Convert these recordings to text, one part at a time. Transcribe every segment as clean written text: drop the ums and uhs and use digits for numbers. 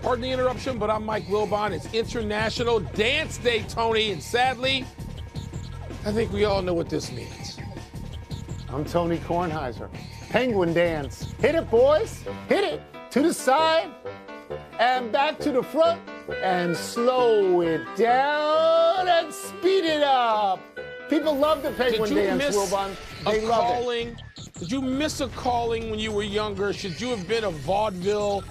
Pardon the interruption, but I'm Mike Wilbon. It's International Dance Day, Tony, and sadly, I think we all know what this means. I'm Tony Kornheiser. Penguin dance. Hit it, boys. Hit it. To the side and back to the front and slow it down and speed it up. People love the penguin dance, Wilbon. They love it. Did you miss a calling when you were younger? Should you have been a vaudeville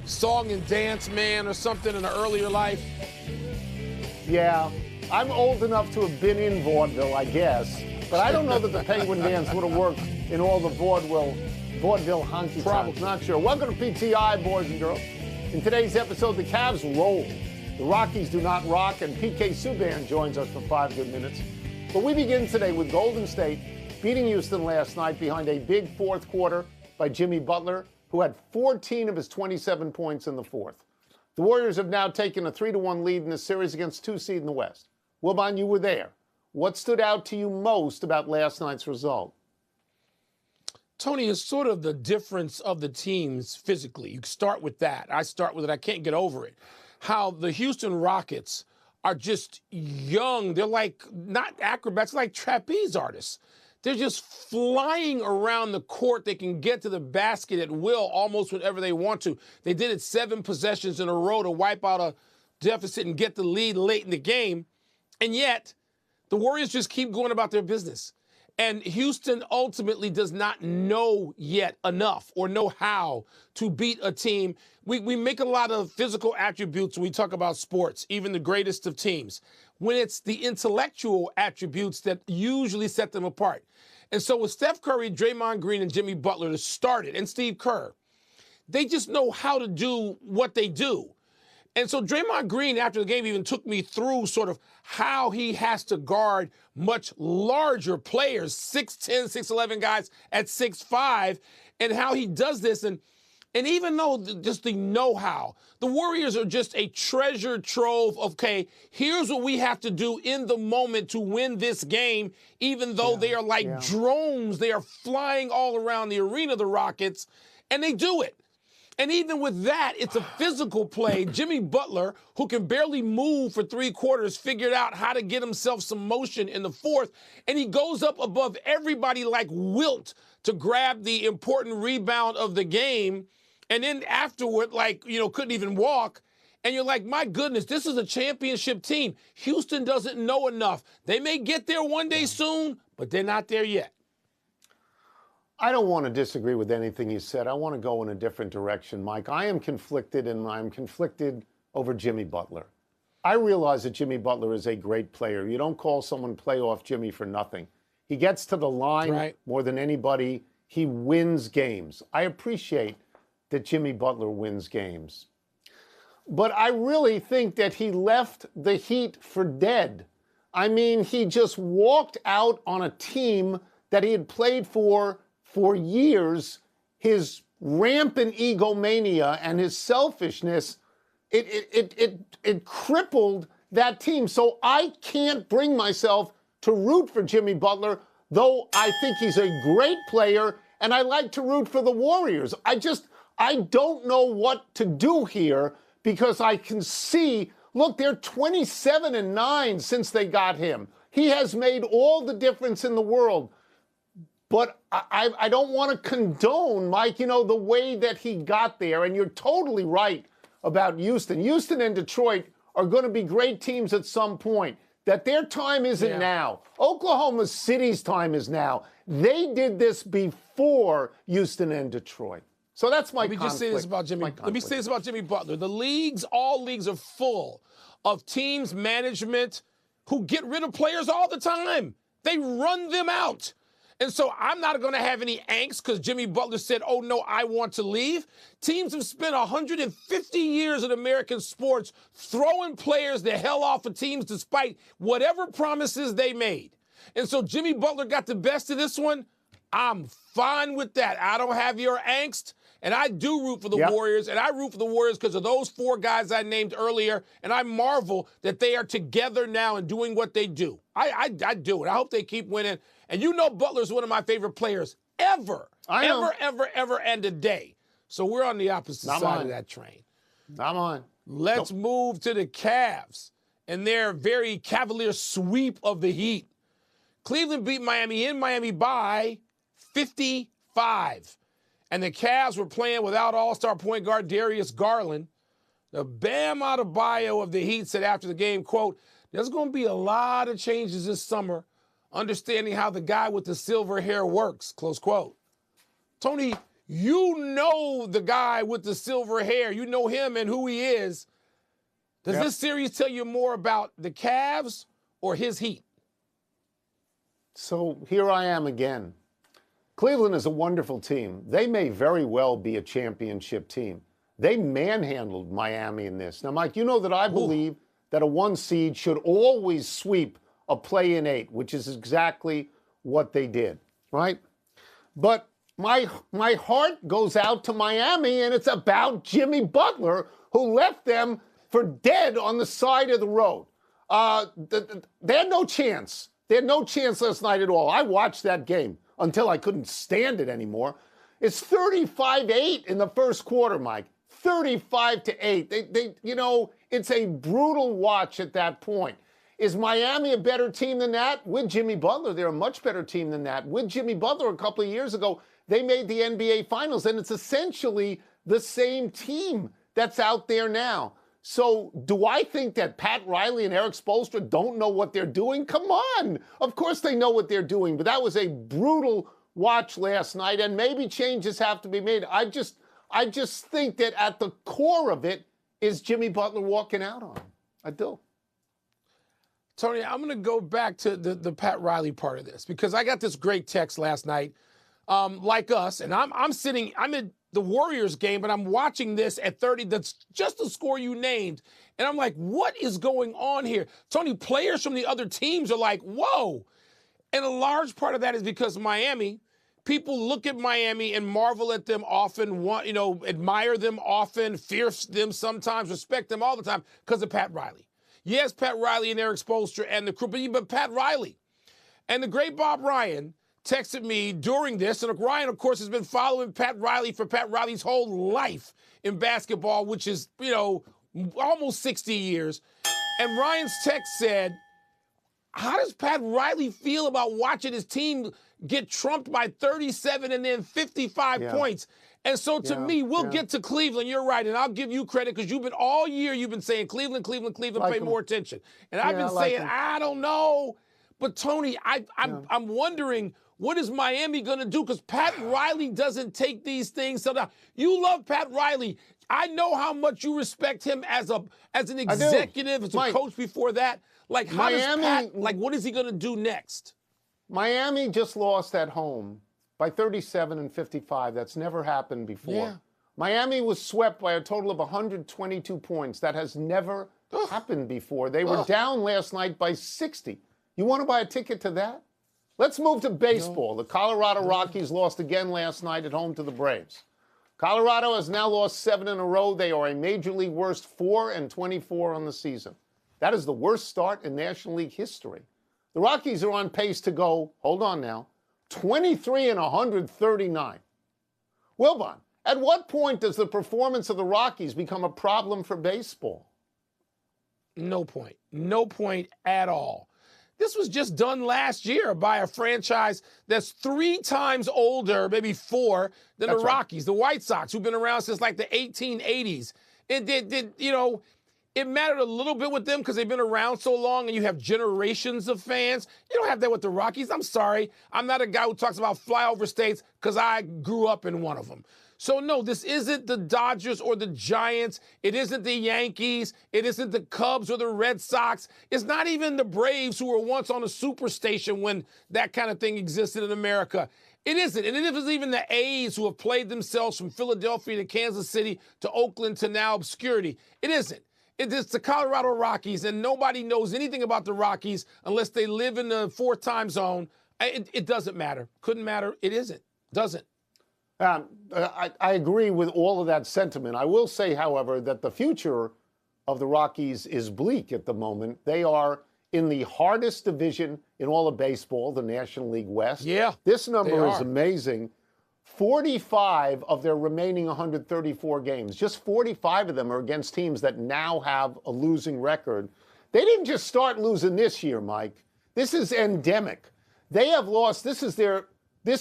song and dance man or something in an earlier life? Yeah, I'm old enough to have been in vaudeville, I guess. But I don't know that the penguin dance would have worked in all the vaudeville honky-tonks. Not sure. Welcome to PTI, boys and girls. In today's episode, the Cavs roll. The Rockies do not rock, and PK Subban joins us for 5 good minutes. But we begin today with Golden State beating Houston last night behind a big fourth quarter by Jimmy Butler, who had 14 of his 27 points in the fourth. The Warriors have now taken a 3-1 lead in the series against 2 seed in the West. Wilbon, you were there. What stood out to you most about last night's result? Tony, it's sort of the difference of the teams physically. You start with that. I start with it. I can't get over it. How the Houston Rockets are just young. They're like not acrobats, like trapeze artists. They're just flying around the court. They can get to the basket at will almost whenever they want to. They did it 7 possessions in a row to wipe out a deficit and get the lead late in the game. And yet, the Warriors just keep going about their business. And Houston ultimately does not know yet enough or know how to beat a team. We make a lot of physical attributes when we talk about sports, even the greatest of teams, when it's the intellectual attributes that usually set them apart. And so with Steph Curry, Draymond Green, and Jimmy Butler to start it, and Steve Kerr, they just know how to do what they do. And so Draymond Green, after the game, even took me through sort of how he has to guard much larger players, 6'10", 6'11 guys at 6'5", and how he does this. And even though just the know-how, the Warriors are just a treasure trove of, okay, here's what we have to do in the moment to win this game, even though they are like drones. They are flying all around the arena, the Rockets, and they do it. And even with that, it's a physical play. Jimmy Butler, who can barely move for 3 quarters, figured out how to get himself some motion in the fourth, and he goes up above everybody like Wilt to grab the important rebound of the game, and then afterward, couldn't even walk. And you're like, my goodness, this is a championship team. Houston doesn't know enough. They may get there one day soon, but they're not there yet. I don't want to disagree with anything you said. I want to go in a different direction, Mike. I am conflicted, and I'm conflicted over Jimmy Butler. I realize that Jimmy Butler is a great player. You don't call someone playoff Jimmy for nothing. He gets to the line more than anybody. He wins games. I appreciate that Jimmy Butler wins games. But I really think that he left the Heat for dead. I mean, he just walked out on a team that he had played for years. His rampant egomania and his selfishness, it crippled that team. So I can't bring myself to root for Jimmy Butler, though I think he's a great player, and I like to root for the Warriors. I don't know what to do here, because I can see, look, they're 27-9 since they got him. He has made all the difference in the world. But I don't want to condone, Mike, the way that he got there. And you're totally right about Houston. Houston and Detroit are going to be great teams at some point. That their time isn't now. Oklahoma City's time is now. They did this before Houston and Detroit. So that's my conflict. Let me say this about Jimmy Butler. All leagues are full of teams, management, who get rid of players all the time. They run them out. And so I'm not going to have any angst because Jimmy Butler said, oh, no, I want to leave. Teams have spent 150 years in American sports throwing players the hell off of teams despite whatever promises they made. And so Jimmy Butler got the best of this one. I'm fine with that. I don't have your angst. And I do root for the Warriors, and I root for the Warriors because of those 4 guys I named earlier, and I marvel that they are together now and doing what they do. I do, and I hope they keep winning. And Butler's one of my favorite players ever, and a day. So we're on the opposite side of that train. I'm on. Let's move to the Cavs and their very cavalier sweep of the Heat. Cleveland beat Miami in Miami by 55. And the Cavs were playing without all-star point guard Darius Garland. The Bam Adebayo of the Heat said after the game, quote, "There's going to be a lot of changes this summer, understanding how the guy with the silver hair works," close quote. Tony, you know the guy with the silver hair. You know him and who he is. Does this series tell you more about the Cavs or his Heat? So here I am again. Cleveland is a wonderful team. They may very well be a championship team. They manhandled Miami in this. Now, Mike, you know that I believe that a 1 seed should always sweep a play-in 8, which is exactly what they did, right? But my heart goes out to Miami, and it's about Jimmy Butler, who left them for dead on the side of the road. They had no chance. They had no chance last night at all. I watched that game until I couldn't stand it anymore. It's 35-8 in the first quarter, Mike. 35-8. They, it's a brutal watch at that point. Is Miami a better team than that? With Jimmy Butler, they're a much better team than that. With Jimmy Butler a couple of years ago, they made the NBA Finals, and it's essentially the same team that's out there now. So do I think that Pat Riley and Eric Spoelstra don't know what they're doing? Come on. Of course they know what they're doing, but that was a brutal watch last night, and maybe changes have to be made. I just think that at the core of it is Jimmy Butler walking out on him. I do. Tony, I'm going to go back to the Pat Riley part of this because I got this great text last night, like us, and I'm in the Warriors game, but I'm watching this at 30. That's just the score you named. And I'm like, what is going on here? Tony, players from the other teams are like, whoa. And a large part of that is because Miami, people look at Miami and marvel at them often, admire them often, fear them sometimes, respect them all the time because of Pat Riley. Yes, Pat Riley and Eric Spoelstra and the crew, but Pat Riley. And the great Bob Ryan texted me during this, and Ryan, of course, has been following Pat Riley for Pat Riley's whole life in basketball, which is, almost 60 years. And Ryan's text said, how does Pat Riley feel about watching his team get trumped by 37 and then 55 points? And so to me, we'll get to Cleveland. You're right, and I'll give you credit because all year you've been saying Cleveland, pay more attention. And I've been saying, I don't know. But Tony, I'm wondering, what is Miami going to do? Because Pat Riley doesn't take these things. So now, you love Pat Riley. I know how much you respect him as an executive, as a coach before that. Like, how does Pat, what is he going to do next? Miami just lost at home by 37 and 55. That's never happened before. Yeah. Miami was swept by a total of 122 points. That has never happened before. They were down last night by 60. You want to buy a ticket to that? Let's move to baseball. The Colorado Rockies lost again last night at home to the Braves. Colorado has now lost 7 in a row. They are a Major League worst 4-24 on the season. That is the worst start in National League history. The Rockies are on pace to go, hold on now, 23 and 139. Wilbon, at what point does the performance of the Rockies become a problem for baseball? No point. No point at all. This was just done last year by a franchise that's 3 times older, maybe 4, than the Rockies, the White Sox, who've been around since like the 1880s. It mattered a little bit with them because they've been around so long and you have generations of fans. You don't have that with the Rockies. I'm sorry. I'm not a guy who talks about flyover states because I grew up in one of them. So, no, this isn't the Dodgers or the Giants. It isn't the Yankees. It isn't the Cubs or the Red Sox. It's not even the Braves, who were once on a superstation when that kind of thing existed in America. It isn't. And it isn't even the A's, who have played themselves from Philadelphia to Kansas City to Oakland to now obscurity. It isn't. It's the Colorado Rockies, and nobody knows anything about the Rockies unless they live in the 4th time zone. It doesn't matter. Couldn't matter. It isn't. Doesn't. I agree with all of that sentiment. I will say, however, that the future of the Rockies is bleak at the moment. They are in the hardest division in all of baseball, the National League West. Yeah, this number is amazing. 45 of their remaining 134 games, just 45 of them are against teams that now have a losing record. They didn't just start losing this year, Mike. This is endemic. They have lost, this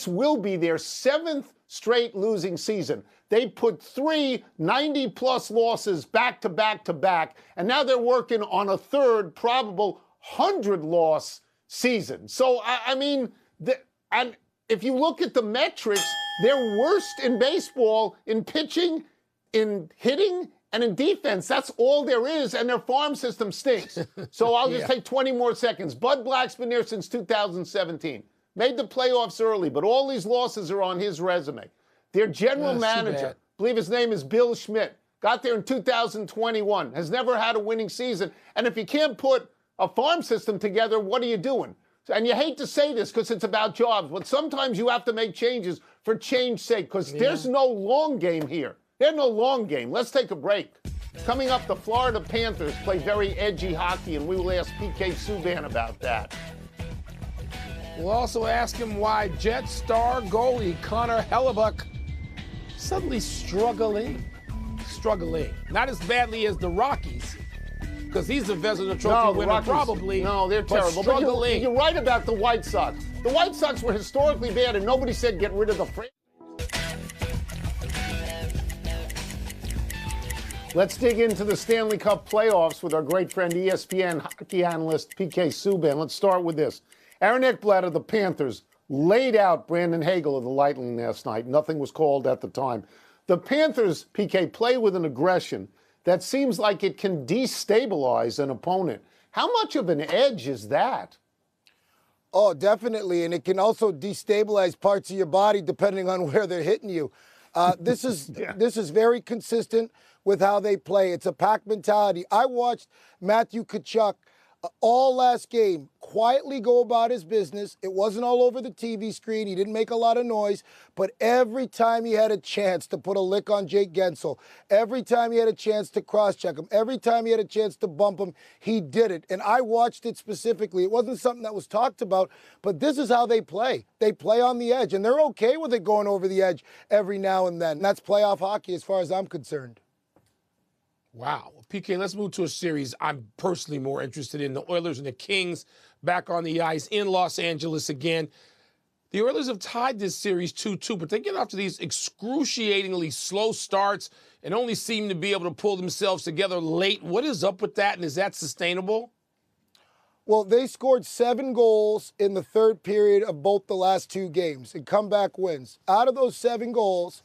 will be their 7th straight losing season. They put 3 90-plus losses back to back to back, and now they're working on a third probable 100-loss season. So, and if you look at the metrics, they're worst in baseball in pitching, in hitting, and in defense. That's all there is, and their farm system stinks. So I'll just take 20 more seconds. Bud Black's been there since 2017. Made the playoffs early, but all these losses are on his resume. Their general manager, I believe his name is Bill Schmidt, got there in 2021, has never had a winning season. And if you can't put a farm system together, what are you doing? And you hate to say this because it's about jobs, but sometimes you have to make changes for change's sake because there's no long game here. There's no long game. Let's take a break. Coming up, the Florida Panthers play very edgy hockey, and we will ask PK Subban about that. We'll also ask him why Jet star goalie Connor Hellebuck suddenly struggling. Not as badly as the Rockies, because he's the Vezina Trophy winner, Rockies, probably. No, they're terrible. Struggling. But you're right about the White Sox. The White Sox were historically bad, and nobody said get rid of the franchise. Let's dig into the Stanley Cup playoffs with our great friend ESPN hockey analyst PK Subban. Let's start with this. Aaron Ekblad of the Panthers laid out Brandon Hagel of the Lightning last night. Nothing was called at the time. The Panthers, PK, play with an aggression that seems like it can destabilize an opponent. How much of an edge is that? Oh, definitely. And it can also destabilize parts of your body depending on where they're hitting you. This is very consistent with how they play. It's a pack mentality. I watched Matthew Tkachuk all last game quietly go about his business. It wasn't all over the TV screen. He didn't make a lot of noise, but every time he had a chance to put a lick on Jake Gensel, every time he had a chance to cross-check him, every time he had a chance to bump him, he did it. And I watched it specifically. It wasn't something that was talked about, but this is how they play. They play on the edge, and they're okay with it going over the edge every now and then. That's playoff hockey as far as I'm concerned. Wow. PK, let's move to a series I'm personally more interested in. The Oilers and the Kings back on the ice in Los Angeles again. The Oilers have tied this series 2-2, but they get off to these excruciatingly slow starts and only seem to be able to pull themselves together late. What is up with that, and is that sustainable? Well, they scored 7 goals in the third period of both the last 2 games and comeback wins. Out of those 7 goals,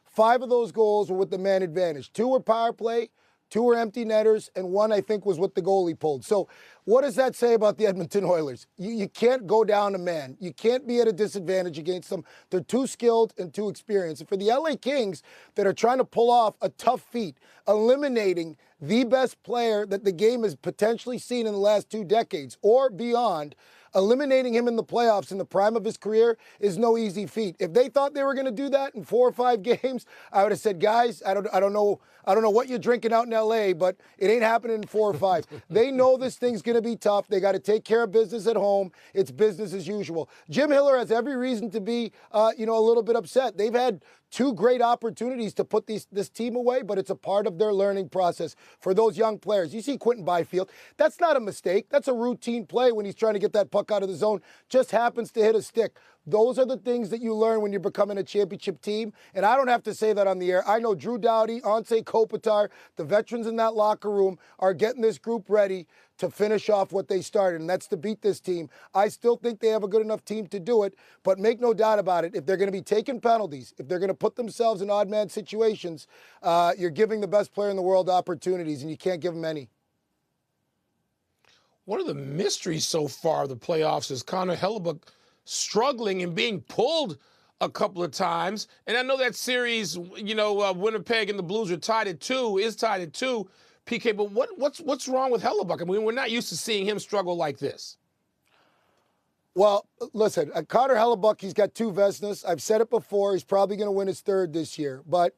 5 of those goals were with the man advantage. 2 were power play, 2 were empty netters, and 1, I think, was what the goalie pulled. So what does that say about the Edmonton Oilers? You can't go down a man. You can't be at a disadvantage against them. They're too skilled and too experienced. And for the LA Kings that are trying to pull off a tough feat, eliminating the best player that the game has potentially seen in the last 2 decades or beyond, eliminating him in the playoffs in the prime of his career is no easy feat. If they thought they were going to do that in 4 or 5 games, I would have said, guys, I don't know what you're drinking out in LA, but it ain't happening in 4 or 5. They know this thing's going to be tough. They got to take care of business at home. It's business as usual. Jim Hiller has every reason to be, a little bit upset. They've had 2 great opportunities to put this team away, but it's a part of their learning process for those young players. You see Quentin Byfield. That's not a mistake. That's a routine play when he's trying to get that puck out of the zone. Just happens to hit a stick. Those are the things that you learn when you're becoming a championship team. And I don't have to say that on the air. I know Drew Doughty, Anse Kopitar, the veterans in that locker room are getting this group ready to finish off what they started, and that's to beat this team. I still think they have a good enough team to do it, but make no doubt about it, if they're going to be taking penalties, if they're going to put themselves in odd man situations, you're giving the best player in the world opportunities, and you can't give them any. One of the mysteries so far of the playoffs is Connor Hellebuck struggling and being pulled a couple of times. And I know that series, Winnipeg and the Blues are tied at 2, PK, but what's wrong with Hellebuck? I mean, we're not used to seeing him struggle like this. Well, listen, Connor Hellebuck, he's got 2 Vezinas. I've said it before. He's probably going to win his 3rd this year. But,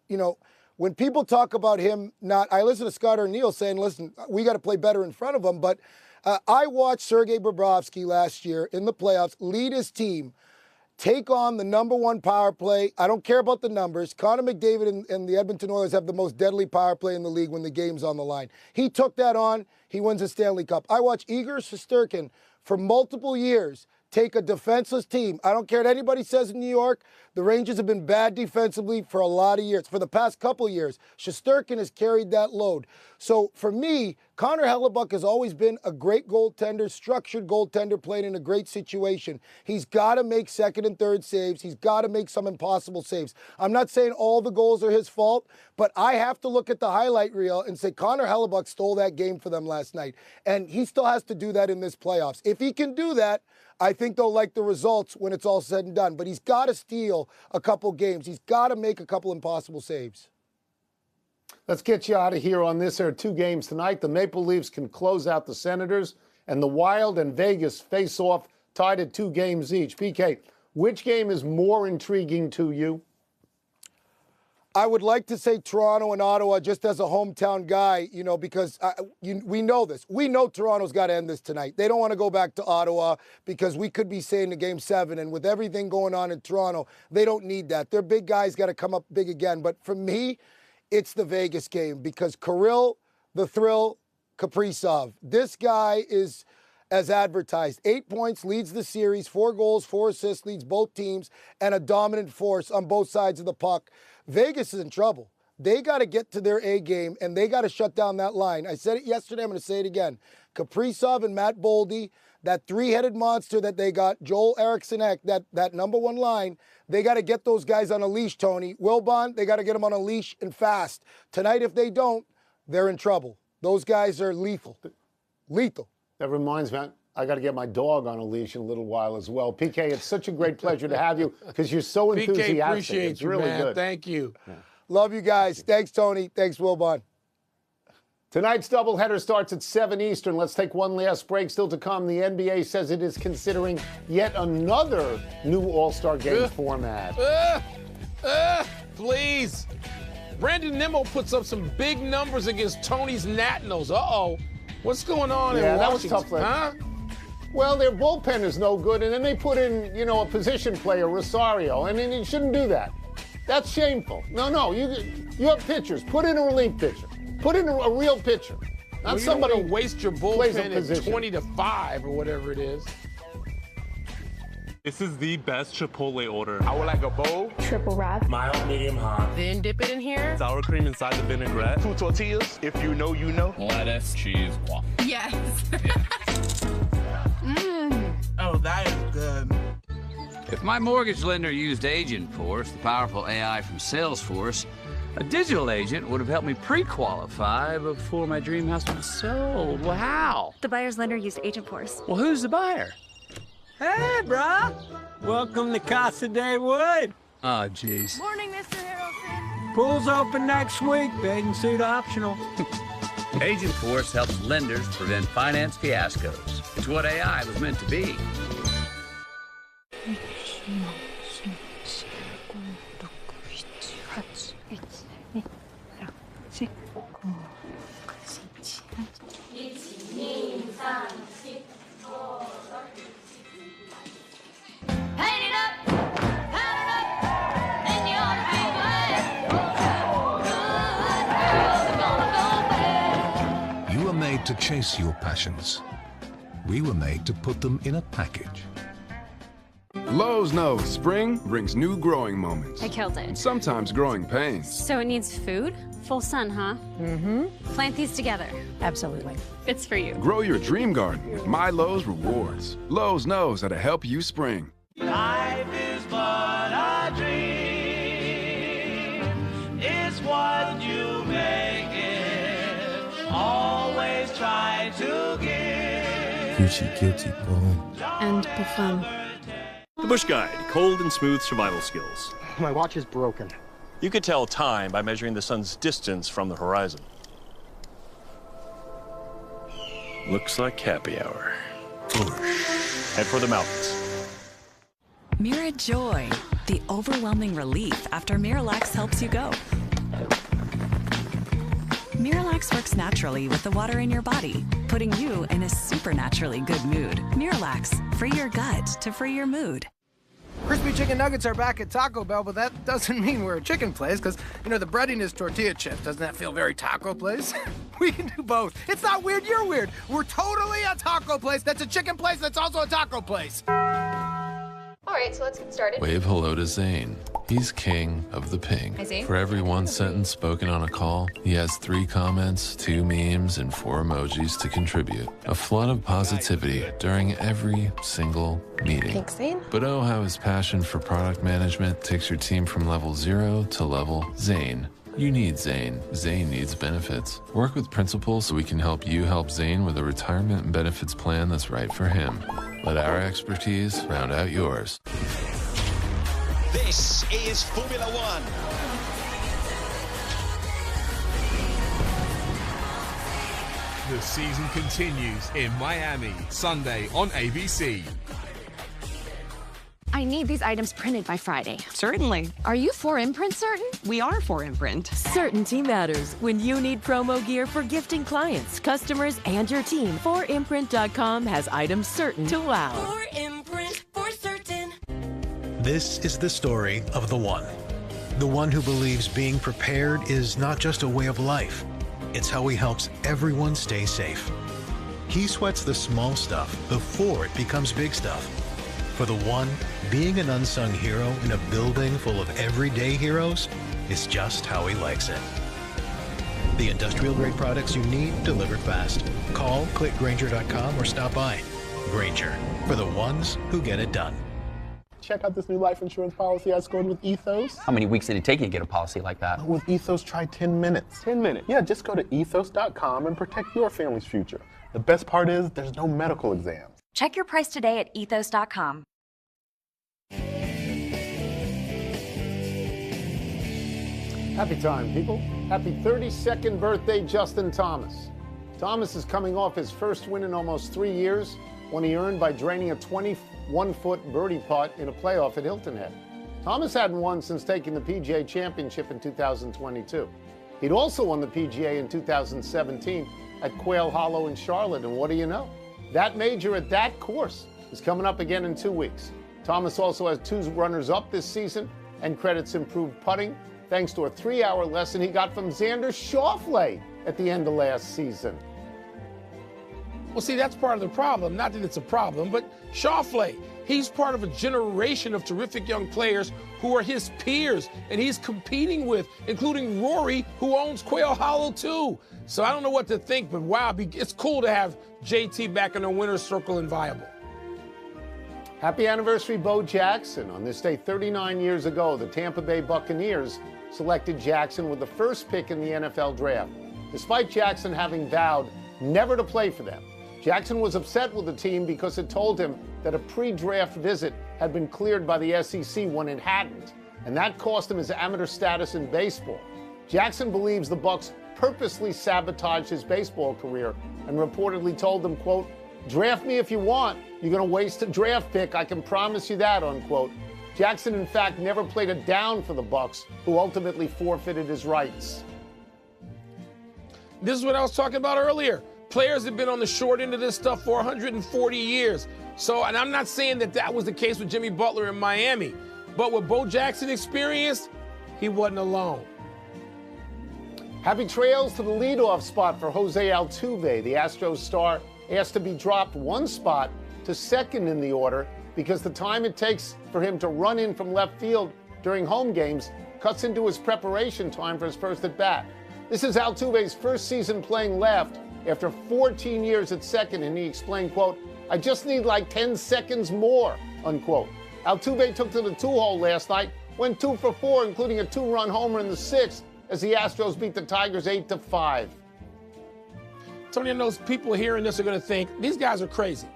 when people talk about him I listen to Scott O'Neill saying, listen, we got to play better in front of him. But I watched Sergei Bobrovsky last year in the playoffs lead his team take on the #1 power play. I don't care about the numbers. Connor McDavid and the Edmonton Oilers have the most deadly power play in the league when the game's on the line. He took that on. He wins a Stanley Cup. I watched Igor Shesterkin for multiple years take a defenseless team. I don't care what anybody says in New York. The Rangers have been bad defensively for a lot of years. For the past couple of years, Shesterkin has carried that load. So for me, Connor Hellebuck has always been a great goaltender, structured goaltender, playing in a great situation. He's got to make second and third saves. He's got to make some impossible saves. I'm not saying all the goals are his fault, but I have to look at the highlight reel and say Connor Hellebuck stole that game for them last night. And he still has to do that in this playoffs. If he can do that, I think they'll like the results when it's all said and done. But he's got to steal a couple games. He's got to make a couple impossible saves. Let's get you out of here on this. There are 2 games tonight. The Maple Leafs can close out the Senators, and the Wild and Vegas face off tied at 2 games each. PK, which game is more intriguing to you? I would like to say Toronto and Ottawa just as a hometown guy, because we know this. We know Toronto's got to end this tonight. They don't want to go back to Ottawa because we could be saying to Game 7, and with everything going on in Toronto, they don't need that. Their big guys got to come up big again. But for me, it's the Vegas game because Kirill, the Thrill, Kaprizov. This guy is as advertised. 8 points, leads the series, 4 goals, 4 assists, leads both teams, and a dominant force on both sides of the puck. Vegas is in trouble. They got to get to their A game, and they got to shut down that line. I said it yesterday. I'm going to say it again. Kaprizov and Matt Boldy, that 3-headed monster that they got, Joel Eriksson Ek, that #1 line, they got to get those guys on a leash, Tony. Wilbon, they got to get them on a leash and fast. Tonight, if they don't, they're in trouble. Those guys are lethal. Lethal. That reminds me, I got to get my dog on a leash in a little while as well. PK, it's such a great pleasure to have you because you're so enthusiastic. PK, appreciate it's you, really man. good. Thank you. Yeah. Love you guys. Thanks, Tony. Thanks, Wilbon. Tonight's doubleheader starts at 7 Eastern. Let's take one last break. Still to come, the NBA says it is considering yet another new All-Star Game format. Please. Brandon Nimmo puts up some big numbers against Tony's Nationals. Uh-oh. What's going on in Washington? That was tough. Huh? Well, their bullpen is no good, and then they put in, a position player, Rosario, and then you shouldn't do that. That's shameful. No, you have pitchers. Put in a relief pitcher. Put in a real pitcher. Not somebody don't waste your bullpen at 20-5 or whatever it is. This is the best Chipotle order. I would like a bowl. Triple wrap. Mild, medium, hot. Then dip it in here. Sour cream inside the vinaigrette. 2 tortillas. If you know, you know. Lettuce, cheese, waffle. Yes. Oh, that is good. If my mortgage lender used Agent Force, the powerful AI from Salesforce, a digital agent would have helped me pre-qualify before my dream house was sold. Well, how? The buyer's lender used Agent Force. Well, who's the buyer? Hey, brah. Welcome to Casa de Wood. Oh, jeez. Morning, Mr. Harrelson. Pool's open next week. Bathing suit optional. Agent Force helps lenders prevent finance fiascos. It's what AI was meant to be. You were made to chase your passions. We were made to put them in a package. Lowe's knows spring brings new growing moments. I killed it. And sometimes growing pains. So it needs food? Full sun, huh? Mm-hmm. Plant these together. Absolutely. It's for you. Grow your dream garden with My Lowe's Rewards. Lowe's knows how to help you spring. Life is but a dream. It's what you make it. Always try to give. Gucci, boy. And fun. The Bush Guide, cold and smooth survival skills. My watch is broken. You could tell time by measuring the sun's distance from the horizon. Looks like happy hour. Head for the mountains. Mira Joy, the overwhelming relief after Miralax helps you go. Miralax works naturally with the water in your body, putting you in a supernaturally good mood. Miralax, free your gut to free your mood. Crispy chicken nuggets are back at Taco Bell, but that doesn't mean we're a chicken place, because, you know, the breading is tortilla chips. Doesn't that feel very taco place? We can do both. It's not weird, you're weird. We're totally a taco place that's a chicken place that's also a taco place. All right, so let's get started. Wave hello to Zane. He's king of the ping. Hi, Zane. For every one sentence spoken on a call, he has 3 comments, 2 memes, and 4 emojis to contribute. A flood of positivity during every single meeting. Thanks, Zane. But oh, how his passion for product management takes your team from level 0 to level Zane. You need Zane. Zane needs benefits. Work with Principal so we can help you help Zane with a retirement and benefits plan that's right for him. Let our expertise round out yours. This is Formula One. The season continues in Miami, Sunday on ABC. I need these items printed by Friday. Certainly. Are you for imprint certain? We are for imprint. Certainty matters when you need promo gear for gifting clients, customers, and your team. 4imprint.com has items certain to wow. 4imprint for certain. This is the story of the one. The one who believes being prepared is not just a way of life. It's how he helps everyone stay safe. He sweats the small stuff before it becomes big stuff. For the one, being an unsung hero in a building full of everyday heroes is just how he likes it. The industrial-grade products you need delivered fast. Call, click Grainger.com or stop by. Grainger, for the ones who get it done. Check out this new life insurance policy I scored with Ethos. How many weeks did it take you to get a policy like that? With Ethos, try 10 minutes. 10 minutes? Yeah, just go to ethos.com and protect your family's future. The best part is there's no medical exams. Check your price today at ethos.com. Happy time, people. Happy 32nd birthday, Justin Thomas. Thomas is coming off his first win in almost 3 years, one he earned by draining a 21-foot birdie putt in a playoff at Hilton Head. Thomas hadn't won since taking the PGA Championship in 2022. He'd also won the PGA in 2017 at Quail Hollow in Charlotte, and what do you know? That major at that course is coming up again in 2 weeks. Thomas also has 2 runners-up this season and credits improved putting, thanks to a 3-hour lesson he got from Xander Schauffele at the end of last season. Well, see, that's part of the problem. Not that it's a problem, but Schauffele, he's part of a generation of terrific young players who are his peers and he's competing with, including Rory, who owns Quail Hollow too. So I don't know what to think, but wow, it's cool to have JT back in the winner's circle and viable. Happy anniversary, Bo Jackson. On this day 39 years ago, the Tampa Bay Buccaneers selected Jackson with the first pick in the NFL draft. Despite Jackson having vowed never to play for them, Jackson was upset with the team because it told him that a pre-draft visit had been cleared by the SEC when it hadn't, and that cost him his amateur status in baseball. Jackson believes the Bucs purposely sabotaged his baseball career and reportedly told them, quote, "Draft me if you want. You're going to waste a draft pick. I can promise you that," unquote. Jackson, in fact, never played a down for the Bucs, who ultimately forfeited his rights. This is what I was talking about earlier. Players have been on the short end of this stuff for 140 years. So, and I'm not saying that that was the case with Jimmy Butler in Miami, but what Bo Jackson experienced, he wasn't alone. Happy trails to the leadoff spot for Jose Altuve. The Astros star asked to be dropped 1 spot to second in the order because the time it takes for him to run in from left field during home games cuts into his preparation time for his first at-bat. This is Altuve's first season playing left after 14 years at second, and he explained, quote, "I just need like 10 seconds more," unquote. Altuve took to the 2-hole last night, went 2 for 4, including a 2-run homer in the 6th, as the Astros beat the Tigers 8-5. Tony, I know people hearing this are going to think, these guys are crazy.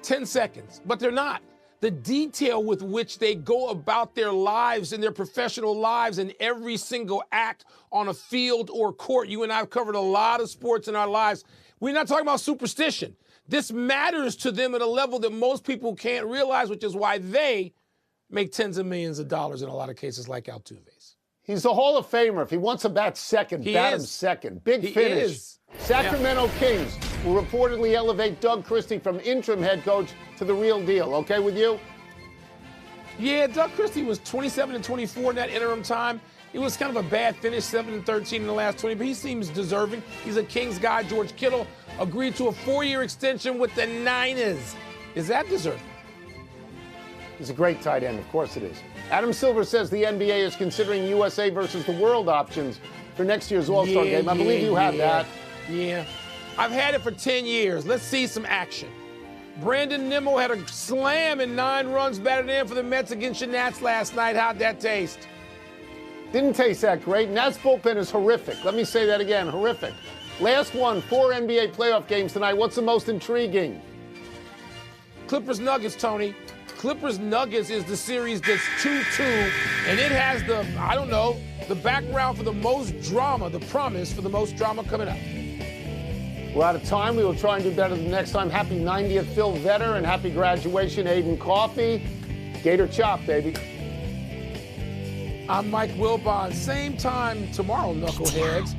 10 seconds, but they're not. The detail with which they go about their lives and their professional lives and every single act on a field or court. You and I have covered a lot of sports in our lives. We're not talking about superstition. This matters to them at a level that most people can't realize, which is why they make tens of millions of dollars in a lot of cases like Altuve's. He's a Hall of Famer. If he wants to bat second, bat him second. Big finish. Sacramento Kings will reportedly elevate Doug Christie from interim head coach to the real deal. Okay with you? Yeah, Doug Christie was 27-24 in that interim time. It was kind of a bad finish, 7-13 in the last 20, but he seems deserving. He's a Kings guy. George Kittle agreed to a 4-year extension with the Niners. Is that deserving? He's a great tight end. Of course it is. Adam Silver says the NBA is considering USA versus the world options for next year's All-Star game. I believe you have that. Yeah. I've had it for 10 years. Let's see some action. Brandon Nimmo had a slam and 9 runs batted in for the Mets against your Nats last night. How'd that taste? Didn't taste that great. Nats bullpen is horrific. Let me say that again, horrific. Last one, 4 NBA playoff games tonight. What's the most intriguing? Clippers Nuggets, Tony. Clippers Nuggets is the series that's 2-2, and it has the, I don't know, the background for the most drama, the promise for the most drama coming up. We're out of time. We will try and do better the next time. Happy 90th, Phil Vetter, and happy graduation, Aiden Coffey. Gator Chop, baby. I'm Mike Wilbon. Same time tomorrow, knuckleheads.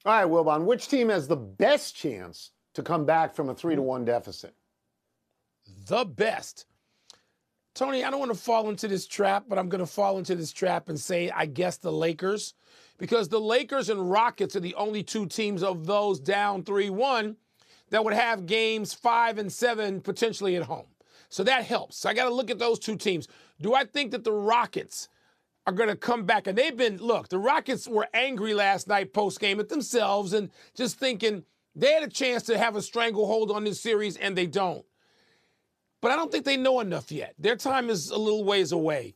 All right, Wilbon, which team has the best chance to come back from a 3-1 deficit? The best. Tony, I don't want to fall into this trap, but I'm going to fall into this trap and say, I guess the Lakers. Because the Lakers and Rockets are the only 2 teams of those down 3-1 that would have games 5 and 7 potentially at home. So that helps. So I got to look at those 2 teams. Do I think that the Rockets are going to come back? And they've been, look, the Rockets were angry last night post-game at themselves and just thinking they had a chance to have a stranglehold on this series, and they don't. But I don't think they know enough yet. Their time is a little ways away.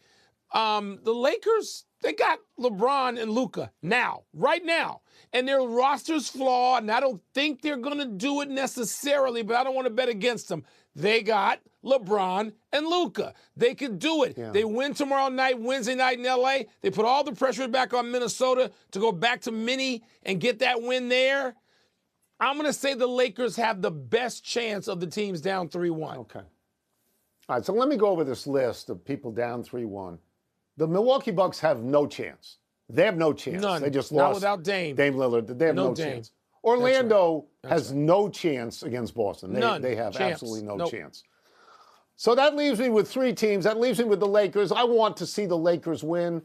The Lakers, they got LeBron and Luka now, right now. And their roster's flawed, and I don't think they're going to do it necessarily, but I don't want to bet against them. They got LeBron and Luka. They could do it. Yeah. They win tomorrow night, Wednesday night in L.A. They put all the pressure back on Minnesota to go back to Minnie and get that win there. I'm going to say the Lakers have the best chance of the teams down 3-1. Okay. All right, so let me go over this list of people down 3-1. The Milwaukee Bucks have no chance. They have no chance. None. They just Not lost. without Dame. Dame Lillard. They have no chance. Orlando has no chance against Boston. They have absolutely no chance. So that leaves me with 3 teams. That leaves me with the Lakers. I want to see the Lakers win.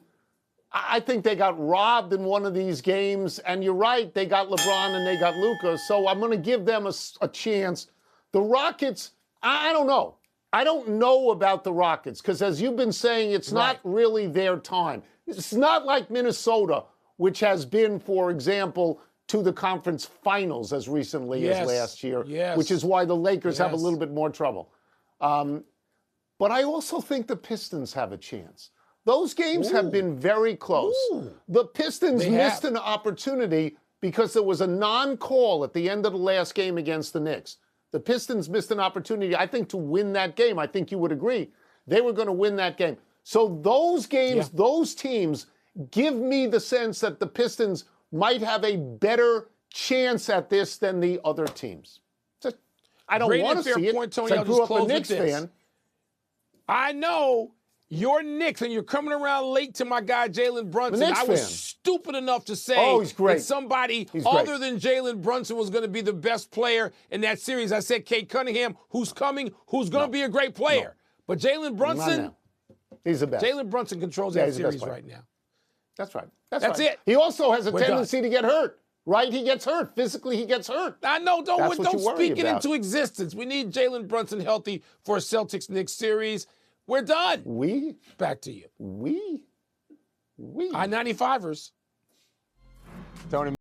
I think they got robbed in one of these games. And you're right, they got LeBron and they got Luka. So I'm going to give them a chance. The Rockets, I don't know. I don't know about the Rockets because, as you've been saying, it's not really their time. It's not like Minnesota, which has been, for example, to the conference finals as recently as last year, which is why the Lakers have a little bit more trouble. But I also think the Pistons have a chance. Those games have been very close. The Pistons missed an opportunity because there was a non-call at the end of the last game against the Knicks. The Pistons missed an opportunity, I think, to win that game. I think you would agree. They were going to win that game. So those games, those teams give me the sense that the Pistons might have a better chance at this than the other teams. I don't want to see it. Point, Tony. I grew up a Knicks fan. I know you're Knicks, and you're coming around late to my guy Jalen Brunson. I was stupid enough to say he's great. that somebody other than Jalen Brunson was going to be the best player in that series. I said Kate Cunningham, who's coming, who's going to be a great player. But Jalen Brunson, he's the best. Jalen Brunson controls that series right now. That's right. That's it. He also has a tendency to get hurt. Right? He gets hurt. Physically, he gets hurt. I know. Don't speak it into existence. We need Jalen Brunson healthy for a Celtics-Knicks series. We're done. Back to you. We? I-95ers. Tony.